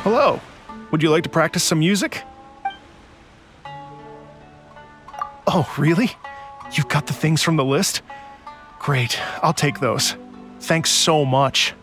Hello. Would you like to practice some music? Oh, really? You've got the things from the list? Great, I'll take those. Thanks so much.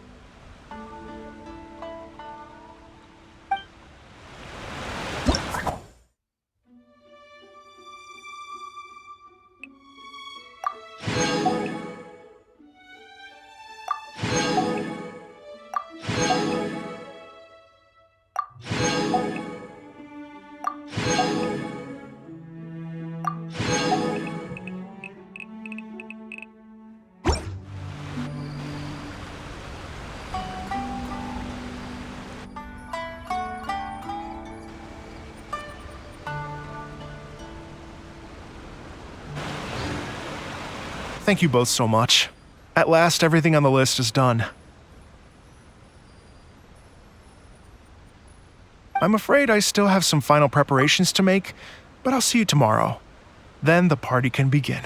Thank you both so much. At last, everything on the list is done. I'm afraid I still have some final preparations to make, but I'll see you tomorrow. Then the party can begin.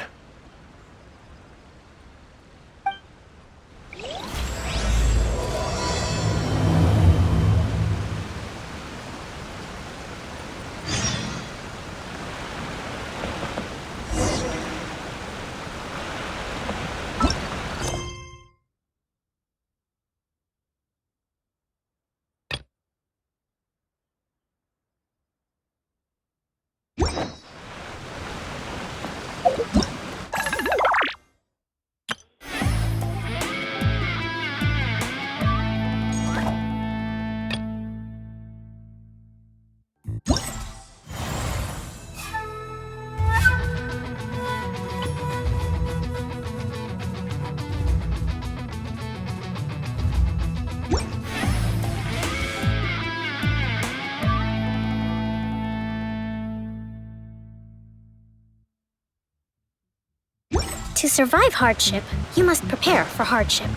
To survive hardship, you must prepare for hardship.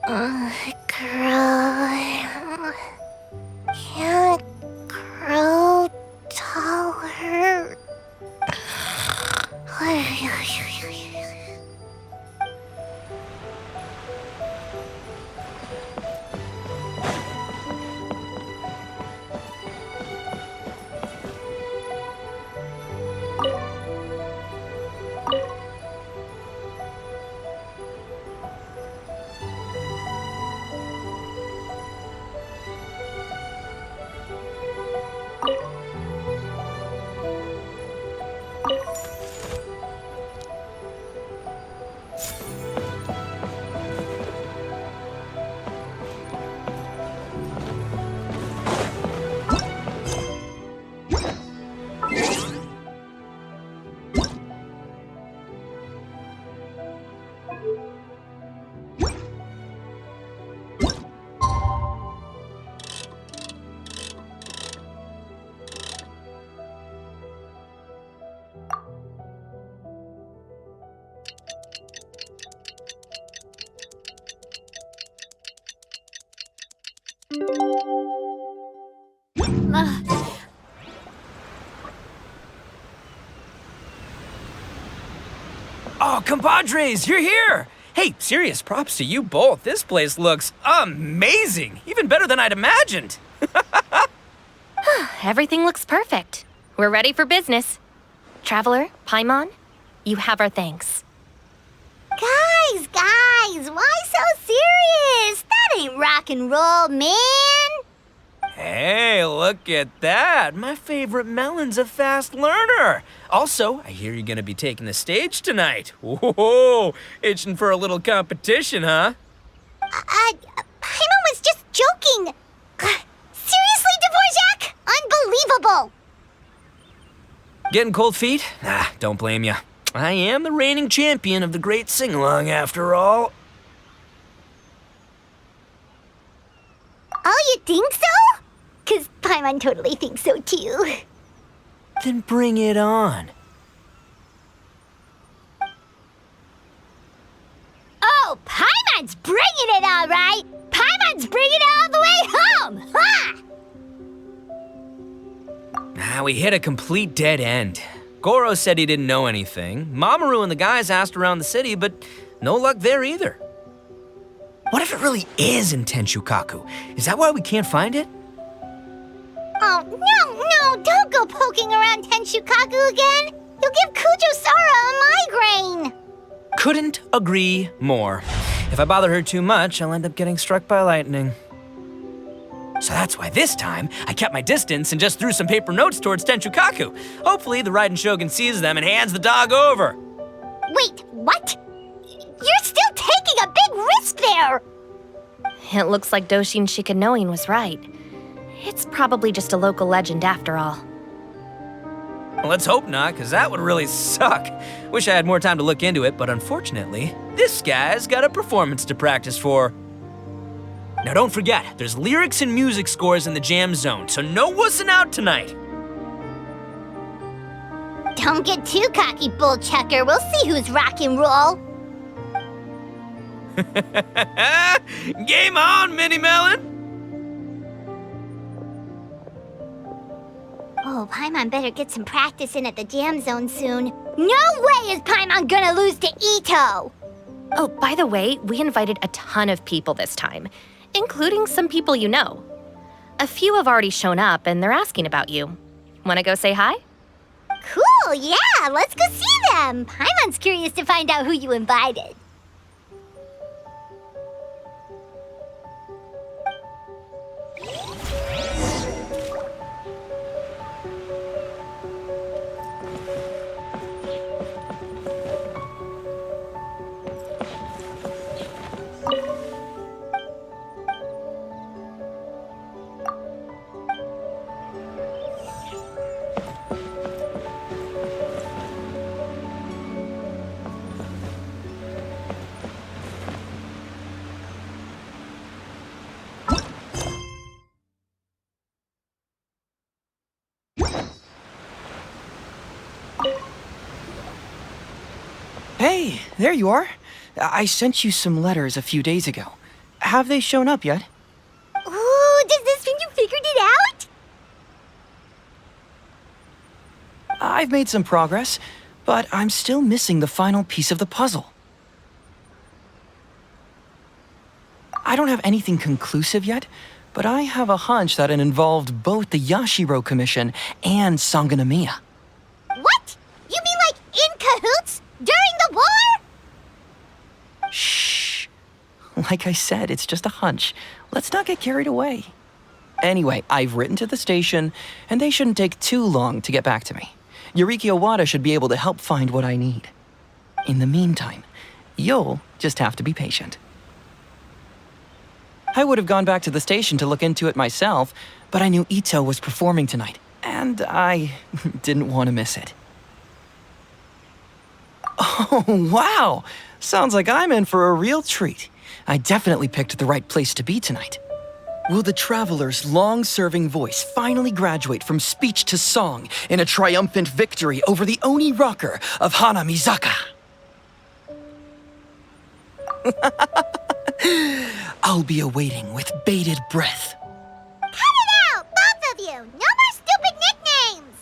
Grow. Can't grow taller. Oh, compadres, you're here! Hey, serious props to you both. This place looks amazing. Even better than I'd imagined. Everything looks perfect. We're ready for business. Traveler, Paimon, you have our thanks. Guys, why so serious? That ain't rock and roll, man. Hey, look at that. My favorite melon's a fast learner. Also, I hear you're gonna be taking the stage tonight. Whoa, itching for a little competition, huh? Paimon was just joking. Seriously, Dvorak? Unbelievable. Getting cold feet? Nah, don't blame ya. I am the reigning champion of the great sing-along after all. Oh, you think so? 'Cause Paimon totally thinks so too. Then bring it on. Oh, Paimon's bringing it all right. Paimon's bringing it all the way home. Ha! We hit a complete dead end. Goro said he didn't know anything. Mamoru and the guys asked around the city, but no luck there either. What if it really is in Tenshukaku? Is that why we can't find it? Oh, no, don't go poking around Tenshukaku again. You'll give Kujo-Sara a migraine. Couldn't agree more. If I bother her too much, I'll end up getting struck by lightning. So that's why this time, I kept my distance and just threw some paper notes towards Tenshukaku. Hopefully, the Raiden Shogun sees them and hands the dog over. Wait, what? You're still taking a big risk there. It looks like Doshin Shikanoin was right. It's probably just a local legend after all. Well, let's hope not, because that would really suck. Wish I had more time to look into it, but unfortunately, this guy's got a performance to practice for. Now don't forget, there's lyrics and music scores in the jam zone, so no wussing out tonight. Don't get too cocky, bullchucker. We'll see who's rock and roll. Game on, Mini Melon! Oh, Paimon better get some practice in at the jam zone soon. No way is Paimon gonna lose to Ito! Oh, by the way, we invited a ton of people this time, including some people you know. A few have already shown up and they're asking about you. Wanna go say hi? Cool, yeah, let's go see them. Paimon's curious to find out who you invited. Hey, there you are. I sent you some letters a few days ago. Have they shown up yet? Ooh, does this mean you figured it out? I've made some progress, but I'm still missing the final piece of the puzzle. I don't have anything conclusive yet, but I have a hunch that it involved both the Yashiro Commission and Sangonomiya. What? You mean like in cahoots? During the war? Shh. Like I said, it's just a hunch. Let's not get carried away. Anyway, I've written to the station, and they shouldn't take too long to get back to me. Yuriki Owada should be able to help find what I need. In the meantime, you'll just have to be patient. I would have gone back to the station to look into it myself, but I knew Ito was performing tonight, and I didn't want to miss it. Oh, wow! Sounds like I'm in for a real treat. I definitely picked the right place to be tonight. Will the traveler's long-serving voice finally graduate from speech to song in a triumphant victory over the Oni rocker of Hanamizaka? I'll be awaiting with bated breath. Cut it out, both of you! No more stupid nicknames!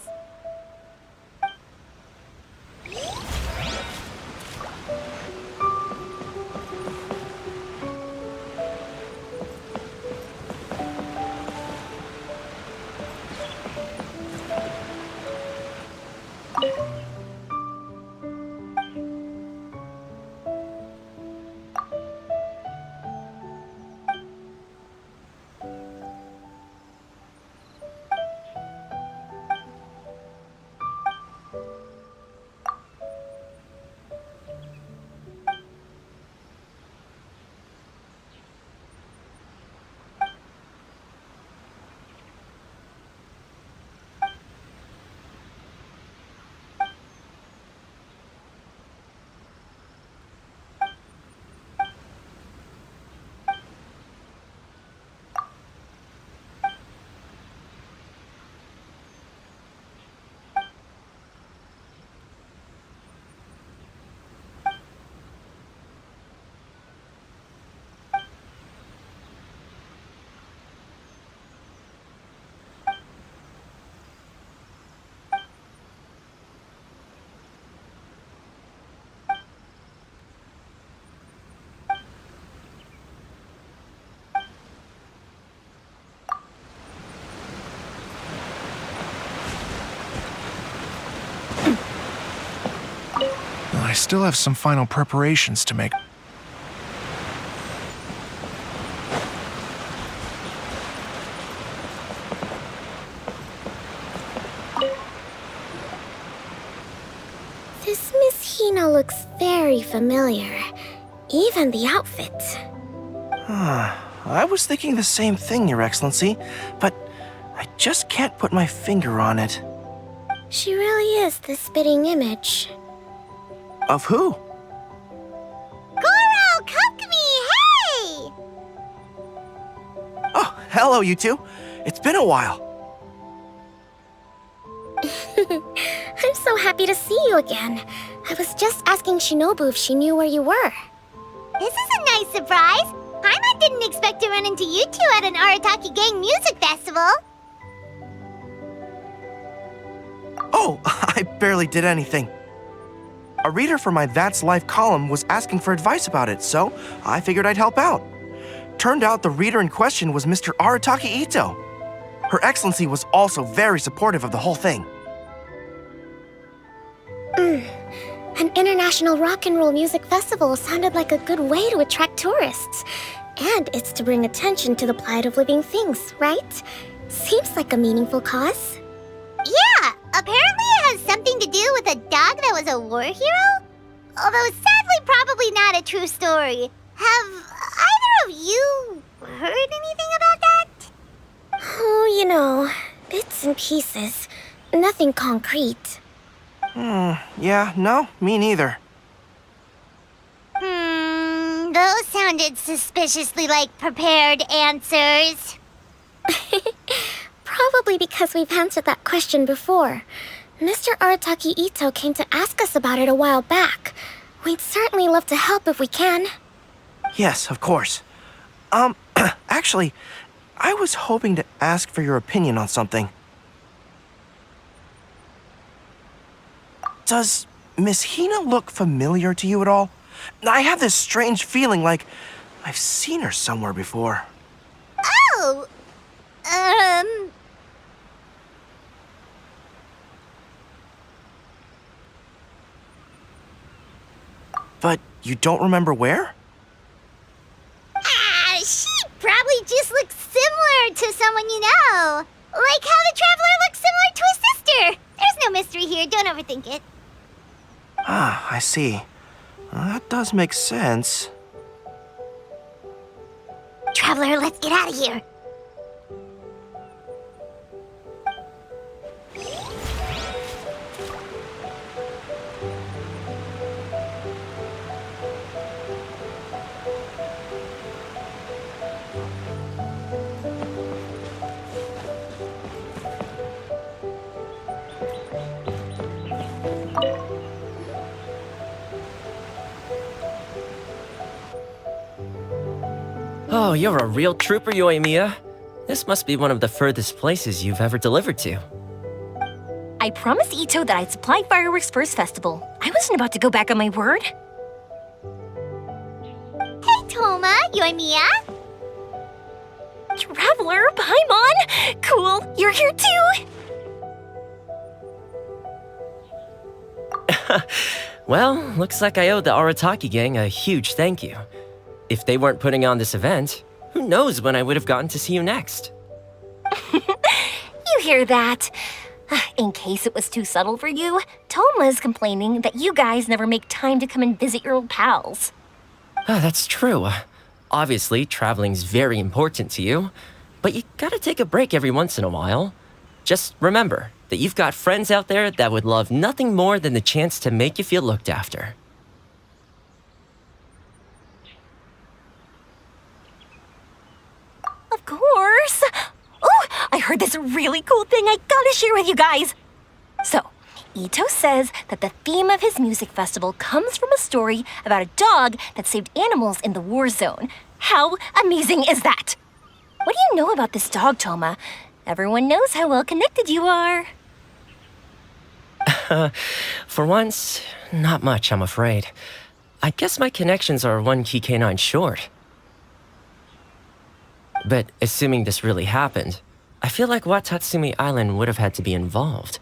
I still have some final preparations to make. This Miss Hina looks very familiar. Even the outfit. I was thinking the same thing, Your Excellency, but I just can't put my finger on it. She really is the spitting image. Of who? Goro, Kokumi, hey! Oh, hello, you two. It's been a while. I'm so happy to see you again. I was just asking Shinobu if she knew where you were. This is a nice surprise. Paimon didn't expect to run into you two at an Arataki Gang music festival. Oh, I barely did anything. A reader for my That's Life column was asking for advice about it, so I figured I'd help out. Turned out the reader in question was Mr. Arataki Ito. Her Excellency was also very supportive of the whole thing. An international rock and roll music festival sounded like a good way to attract tourists. And it's to bring attention to the plight of living things, right? Seems like a meaningful cause. Yeah, apparently it has something to do with a dog that was a war hero? Although sadly probably not a true story. Have either of you heard anything about that? Oh, you know, bits and pieces. Nothing concrete. Yeah, no, me neither. Those sounded suspiciously like prepared answers. Probably because we've answered that question before. Mr. Arataki Ito came to ask us about it a while back. We'd certainly love to help if we can. Yes, of course. Actually, I was hoping to ask for your opinion on something. Does Miss Hina look familiar to you at all? I have this strange feeling like I've seen her somewhere before. Oh! But you don't remember where? She probably just looks similar to someone you know. Like how the Traveler looks similar to his sister. There's no mystery here, don't overthink it. Ah, I see. That does make sense. Traveler, let's get out of here. Oh, you're a real trooper, Yoimiya. This must be one of the furthest places you've ever delivered to. I promised Ito that I'd supply fireworks for his festival. I wasn't about to go back on my word. Hey, Toma, Yoimiya. Traveler, Paimon! Cool, you're here too! Well, looks like I owe the Arataki gang a huge thank you. If they weren't putting on this event, who knows when I would have gotten to see you next. You hear that? In case it was too subtle for you, Toma's complaining that you guys never make time to come and visit your old pals. That's true. Obviously, traveling's very important to you, but you gotta take a break every once in a while. Just remember that you've got friends out there that would love nothing more than the chance to make you feel looked after. Of course! Oh, I heard this really cool thing I gotta share with you guys! So, Ito says that the theme of his music festival comes from a story about a dog that saved animals in the war zone. How amazing is that? What do you know about this dog, Toma? Everyone knows how well connected you are. For once, not much, I'm afraid. I guess my connections are one key canine short. But assuming this really happened, I feel like Watatsumi Island would have had to be involved.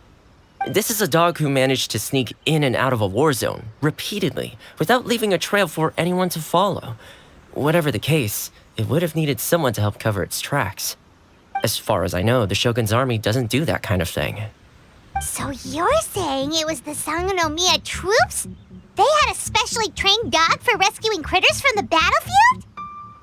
This is a dog who managed to sneak in and out of a war zone, repeatedly, without leaving a trail for anyone to follow. Whatever the case, it would have needed someone to help cover its tracks. As far as I know, the Shogun's army doesn't do that kind of thing. So you're saying it was the Sangonomiya troops? They had a specially trained dog for rescuing critters from the battlefield?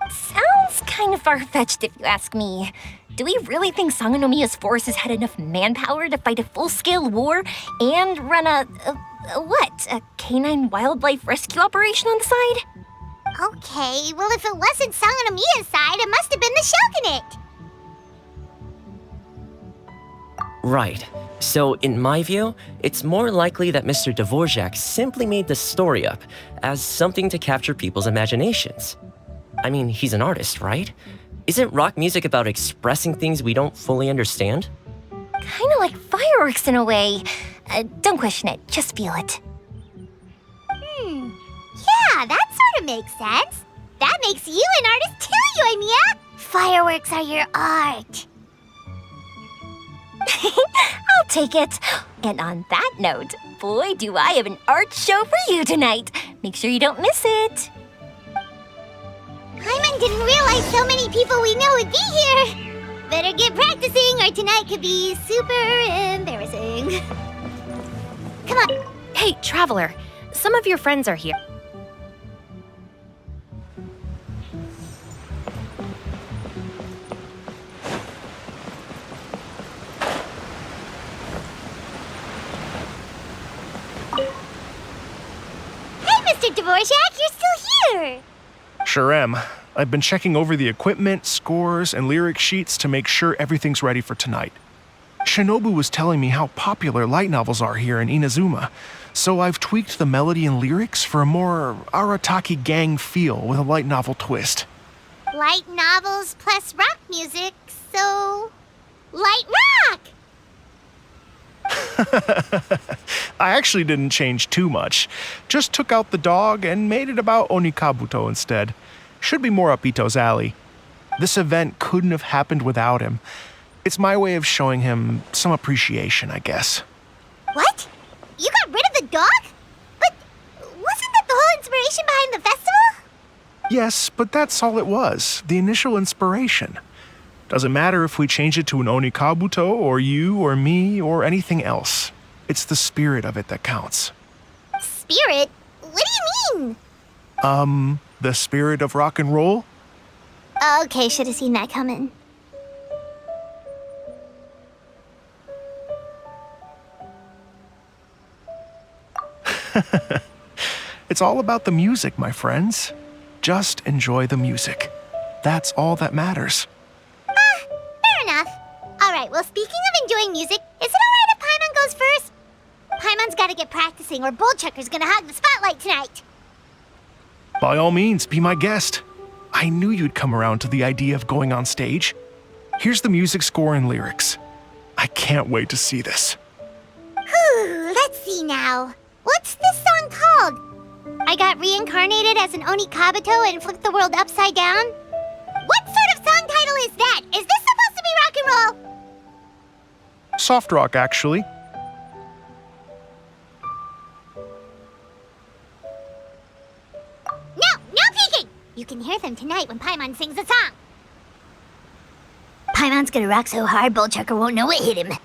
Sounds kind of far-fetched if you ask me. Do we really think Sangonomiya's forces had enough manpower to fight a full-scale war and run a canine wildlife rescue operation on the side? Okay, well if it wasn't Sangonomiya's side, it must have been the Shogunate. Right. So, in my view, it's more likely that Mr. Dvorak simply made the story up as something to capture people's imaginations. I mean, he's an artist, right? Isn't rock music about expressing things we don't fully understand? Kinda like fireworks in a way. Don't question it, just feel it. Yeah, that sort of makes sense. That makes you an artist too, Yoimiya. Fireworks are your art. I'll take it. And on that note, boy, do I have an art show for you tonight. Make sure you don't miss it. Hyman didn't realize so many people we know would be here. Better get practicing or tonight could be super embarrassing. Come on. Hey, Traveler, some of your friends are here. Mr. Dvorak, you're still here! Sure am. I've been checking over the equipment, scores, and lyric sheets to make sure everything's ready for tonight. Shinobu was telling me how popular light novels are here in Inazuma, so I've tweaked the melody and lyrics for a more Arataki gang feel with a light novel twist. Light novels plus rock music, so... light rock! I actually didn't change too much. Just took out the dog and made it about Onikabuto instead. Should be more up Ito's alley. This event couldn't have happened without him. It's my way of showing him some appreciation, I guess. What? You got rid of the dog? But wasn't that the whole inspiration behind the festival? Yes, but that's all it was. The initial inspiration. Doesn't matter if we change it to an Onikabuto or you or me or anything else. It's the spirit of it that counts. Spirit? What do you mean? The spirit of rock and roll? Okay, should have seen that coming. It's all about the music, my friends. Just enjoy the music. That's all that matters. Fair enough. Alright, well, speaking of enjoying music, is it alright if Paimon goes first? Paimon's gotta get practicing or Bullchucker's gonna hog the spotlight tonight. By all means, be my guest. I knew you'd come around to the idea of going on stage. Here's the music score and lyrics. I can't wait to see this. Whew, let's see now. What's this song called? I got reincarnated as an Onikabuto and flipped the world upside down? What sort of song title is that? Is this supposed to be rock and roll? Soft rock, actually. No peeking! You can hear them tonight when Paimon sings a song. Paimon's gonna rock so hard, Bullchucker won't know what hit him.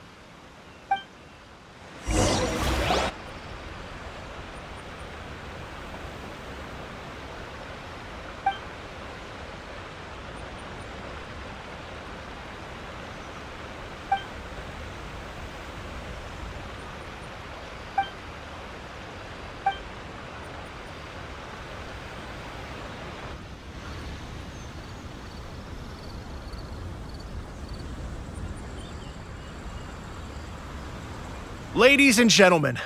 Ladies and gentlemen,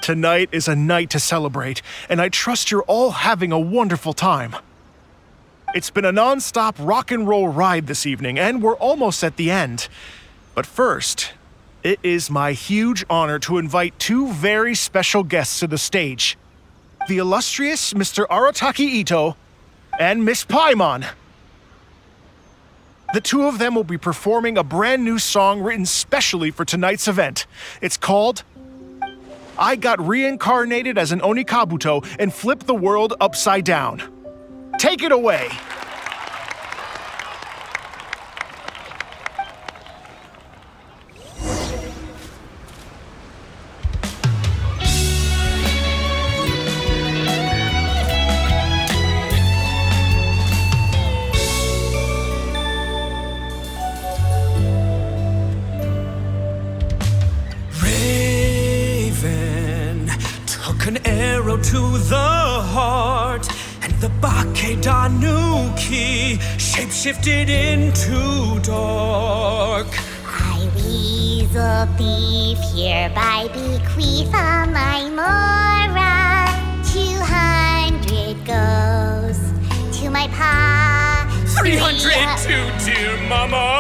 tonight is a night to celebrate, and I trust you're all having a wonderful time. It's been a non-stop rock and roll ride this evening, and we're almost at the end. But first, it is my huge honor to invite two very special guests to the stage. The illustrious Mr. Arataki Ito and Miss Paimon. The two of them will be performing a brand new song written specially for tonight's event. It's called I Got Reincarnated as an Onikabuto and Flipped the World Upside Down. Take it away. An arrow to the heart, and the Bakedanuki shapeshifted into dark. I, weasel thief, hereby bequeath all my mora. 200 goes to my pa. 300 to dear mama.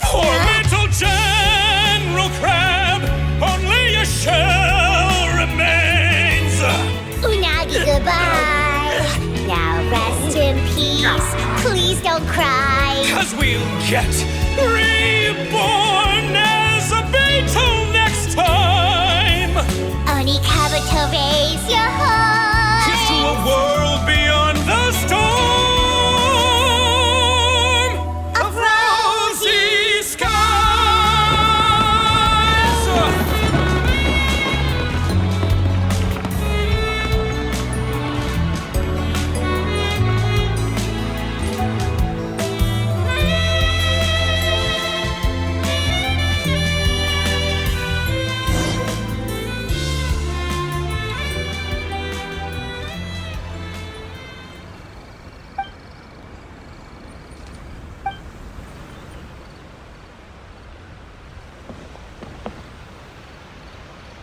Poor little General Crab, only a shell remains. Unagi, goodbye. Now rest in peace. Please don't cry. 'Cause we'll get reborn as a beetle next time. Onikabuto, raise your heart. Here's to a world beyond the storm of rosy skies.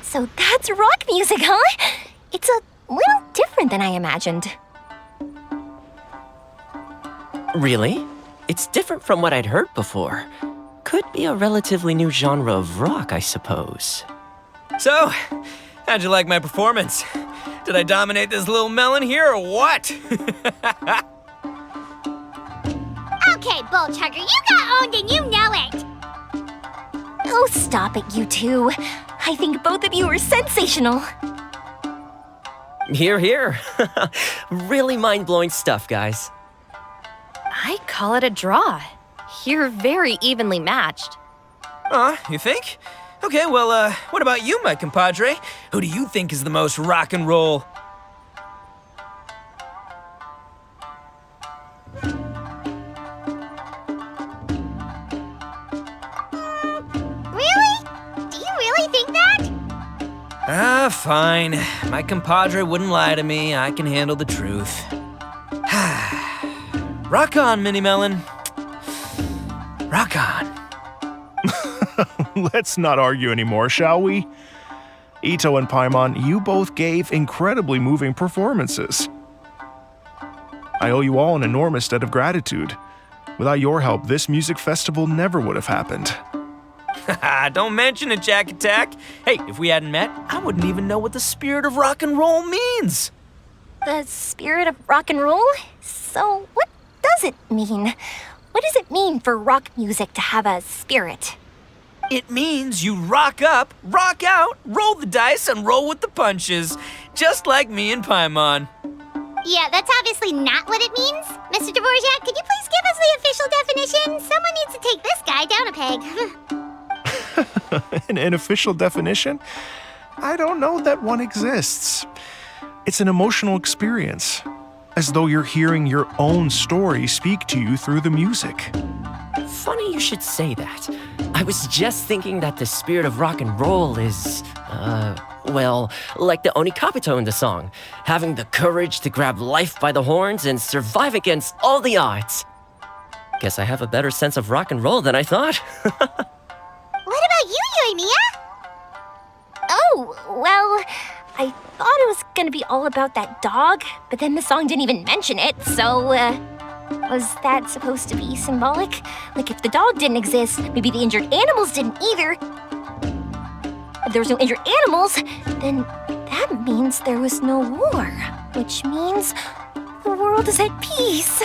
So that's rock music, huh? It's a little different than I imagined. Really? It's different from what I'd heard before. Could be a relatively new genre of rock, I suppose. So, how'd you like my performance? Did I dominate this little melon here or what? Okay, Bull Chugger, you got owned and you know it! Oh, stop it, you two. I think both of you are sensational. Hear, hear. Really mind-blowing stuff, guys. I call it a draw. You're very evenly matched. You think? Okay, well, what about you, my compadre? Who do you think is the most rock and roll? Really? Do you really think that? Fine. My compadre wouldn't lie to me. I can handle the truth. Rock on, Mini Melon. Rock on. Let's not argue anymore, shall we? Ito and Paimon, you both gave incredibly moving performances. I owe you all an enormous debt of gratitude. Without your help, this music festival never would have happened. Don't mention it, Jack Attack. Hey, if we hadn't met, I wouldn't even know what the spirit of rock and roll means. The spirit of rock and roll? So, what does it mean? What does it mean for rock music to have a spirit? It means you rock up, rock out, roll the dice, and roll with the punches. Just like me and Paimon. Yeah, that's obviously not what it means. Mr. Dvorak, could you please give us the official definition? Someone needs to take this guy down a peg. An official definition? I don't know that one exists. It's an emotional experience, as though you're hearing your own story speak to you through the music. Funny you should say that. I was just thinking that the spirit of rock and roll is, well, like the Onikapito in the song, having the courage to grab life by the horns and survive against all the odds. Guess I have a better sense of rock and roll than I thought. What about you, Yoimiya? Oh, well, I thought it was gonna be all about that dog, but then the song didn't even mention it, so, was that supposed to be symbolic? Like, if the dog didn't exist, maybe the injured animals didn't either. If there was no injured animals, then that means there was no war, which means the world is at peace.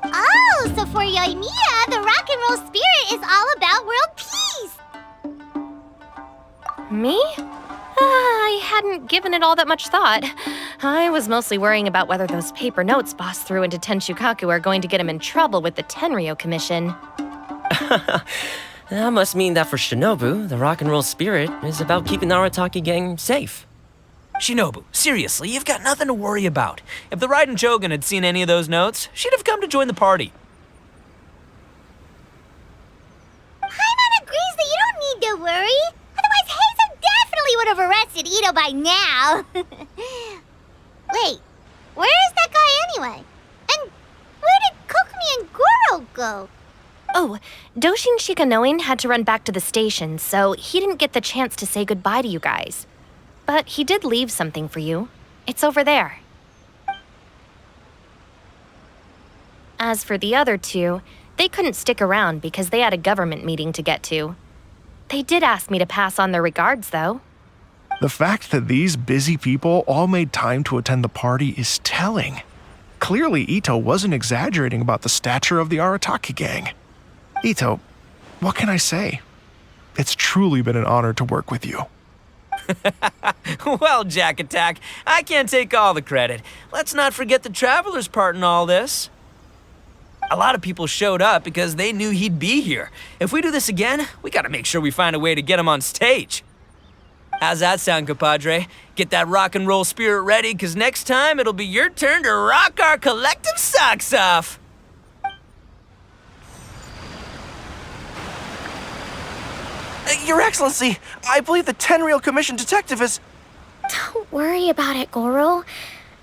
Oh, so for Yoimiya, the rock and roll spirit is all about world peace. Me? I hadn't given it all that much thought. I was mostly worrying about whether those paper notes Boss threw into Tenshukaku are going to get him in trouble with the Tenryo Commission. That must mean that for Shinobu, the rock and roll spirit is about keeping the Arataki gang safe. Shinobu, seriously, you've got nothing to worry about. If the Raiden Chogun had seen any of those notes, she'd have come to join the party. Paimon agrees that you don't need to worry. Otherwise, Heizo definitely would have arrested Ito by now. Wait, where is that guy anyway? And where did Kokumi and Goro go? Oh, Doshin Shikanoin had to run back to the station, so he didn't get the chance to say goodbye to you guys. But he did leave something for you. It's over there. As for the other two, they couldn't stick around because they had a government meeting to get to. They did ask me to pass on their regards, though. The fact that these busy people all made time to attend the party is telling. Clearly, Ito wasn't exaggerating about the stature of the Arataki gang. Ito, what can I say? It's truly been an honor to work with you. Well, Jack Attack, I can't take all the credit. Let's not forget the Traveler's part in all this. A lot of people showed up because they knew he'd be here. If we do this again, we gotta make sure we find a way to get him on stage. How's that sound, compadre? Get that rock and roll spirit ready, because next time it'll be your turn to rock our collective socks off. Your Excellency, I believe the Tenryo Commission detective is... Don't worry about it, Goro.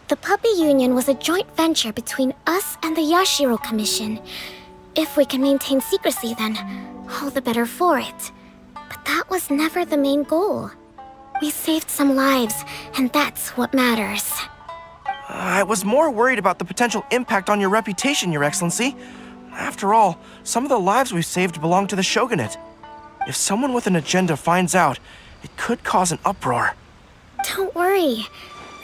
The Puppy Union was a joint venture between us and the Yashiro Commission. If we can maintain secrecy, then all the better for it. But that was never the main goal. We saved some lives, and that's what matters. I was more worried about the potential impact on your reputation, Your Excellency. After all, some of the lives we've saved belong to the Shogunate. If someone with an agenda finds out, it could cause an uproar. Don't worry.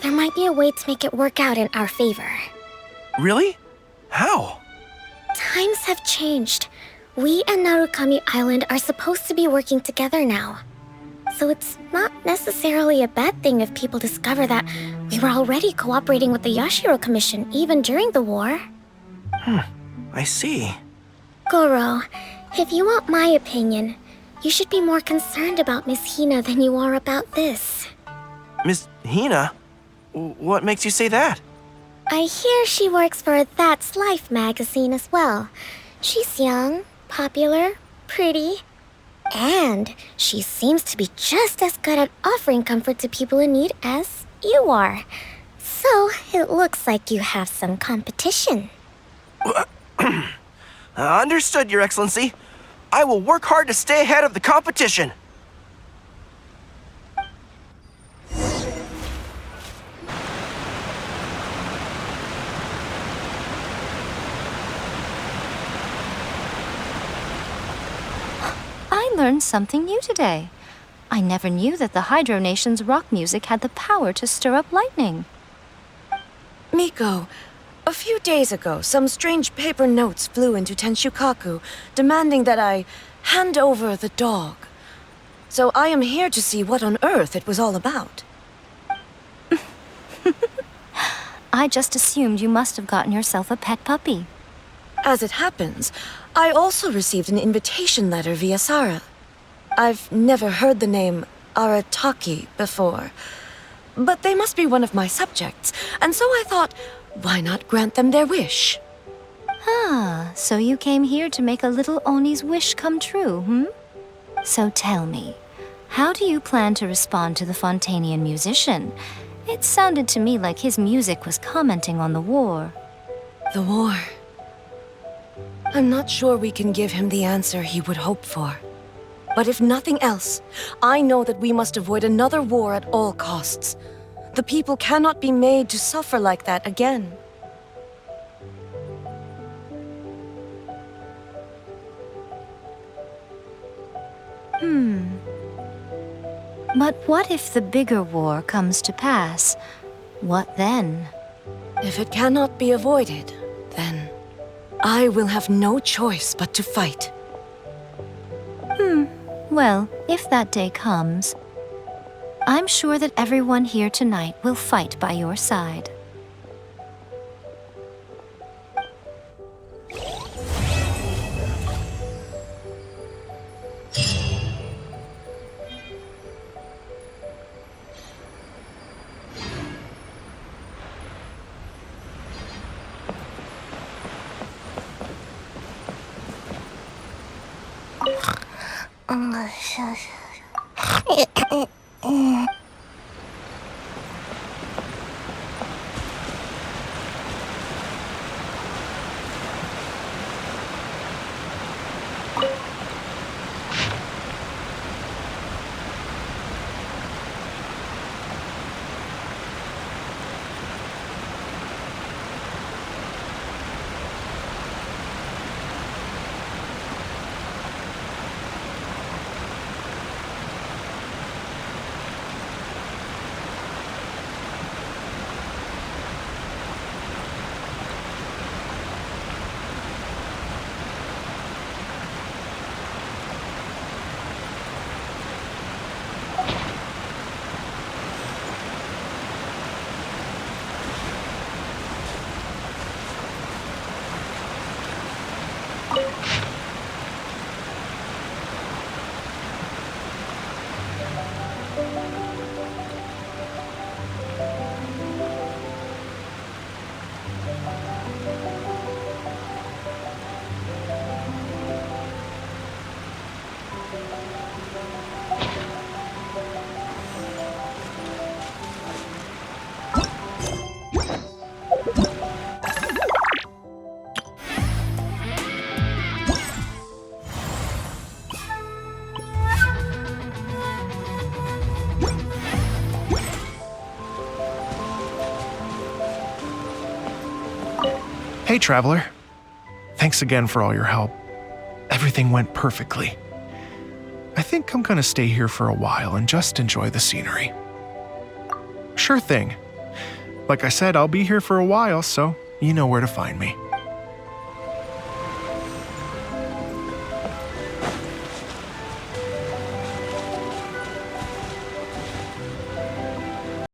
There might be a way to make it work out in our favor. Really? How? Times have changed. We and Narukami Island are supposed to be working together now. So it's not necessarily a bad thing if people discover that we were already cooperating with the Yashiro Commission even during the war. I see. Goro, if you want my opinion, you should be more concerned about Miss Hina than you are about this. Miss Hina? What makes you say that? I hear she works for That's Life magazine as well. She's young, popular, pretty, and she seems to be just as good at offering comfort to people in need as you are. So it looks like you have some competition. Understood, Your Excellency. I will work hard to stay ahead of the competition. I learned something new today. I never knew that the Hydro Nation's rock music had the power to stir up lightning. Miko, a few days ago, some strange paper notes flew into Tenshukaku, demanding that I hand over the dog. So I am here to see what on earth it was all about. I just assumed you must have gotten yourself a pet puppy. As it happens, I also received an invitation letter via Sara. I've never heard the name Arataki before, but they must be one of my subjects, and so I thought, why not grant them their wish? Ah, so you came here to make a little Oni's wish come true, So tell me, how do you plan to respond to the Fontanian musician? It sounded to me like his music was commenting on the war. The war. I'm not sure we can give him the answer he would hope for. But if nothing else, I know that we must avoid another war at all costs. The people cannot be made to suffer like that again. But what if the bigger war comes to pass? What then? If it cannot be avoided, then I will have no choice but to fight. Well, if that day comes, I'm sure that everyone here tonight will fight by your side. Hey, traveler. Thanks again for all your help. Everything went perfectly. I think I'm gonna stay here for a while and just enjoy the scenery. Sure thing. Like I said, I'll be here for a while, so you know where to find me.